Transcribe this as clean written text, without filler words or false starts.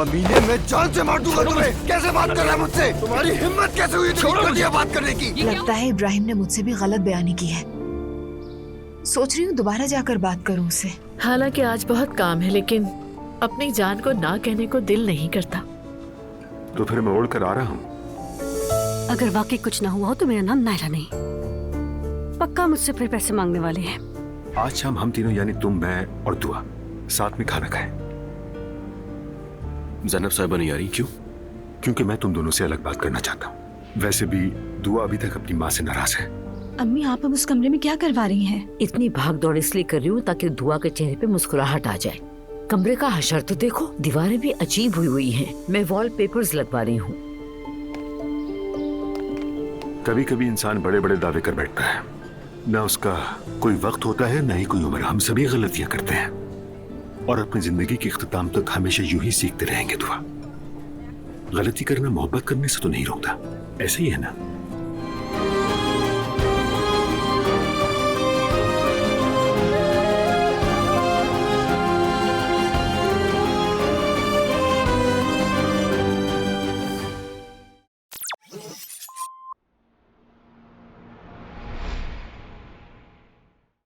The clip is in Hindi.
कमीने, मैं जान से मार दूंगा तुम्हें। कैसे बात कर रहा है मुझसे? तुम्हारी हिम्मत कैसे हुई इतनी घटिया बात करने की? लगता है इब्राहिम ने मुझसे भी गलत बयानी की है। सोच रही हूँ दोबारा जाकर बात करूँ उससे। हालांकि आज बहुत काम है, लेकिन अपनी जान को ना कहने को दिल नहीं करता। तो फिर मैं ओढ़ कर आ रहा हूँ। अगर वाकई कुछ ना हुआ हो तो मेरा नाम नायला नहीं। पक्का मुझसे फिर पैसे मांगने वाले हैं। आज शाम हम तीनों यानी तुम, मैं और दुआ साथ में खाना खाएं। ज़ैनब साहिबा नहीं आ रही, क्यों? क्योंकि मैं तुम दोनों से अलग बात करना चाहता हूँ। वैसे भी दुआ अभी तक अपनी माँ से नाराज है। अम्मी, आप अब उस कमरे में क्या करवा रही हैं? इतनी भाग दौड़ इसलिए कर रही हूँ ताकि दुआ के चेहरे पे मुस्कुराहट आ जाए। कमरे का हशर तो देखो, दीवारें भी अजीब हुई हुई हैं। मैं वॉलपेपर्स लगवा रही हूँ। कभी कभी इंसान बड़े बड़े दावे कर बैठता है, ना उसका कोई वक्त होता है, ना ही कोई उम्र। हम सभी गलतियां करते हैं और अपनी जिंदगी के इख्तिताम तक हमेशा यूं ही सीखते रहेंगे। दुआ, गलती करना मोहब्बत करने से तो नहीं रोकता, ऐसे ही है ना?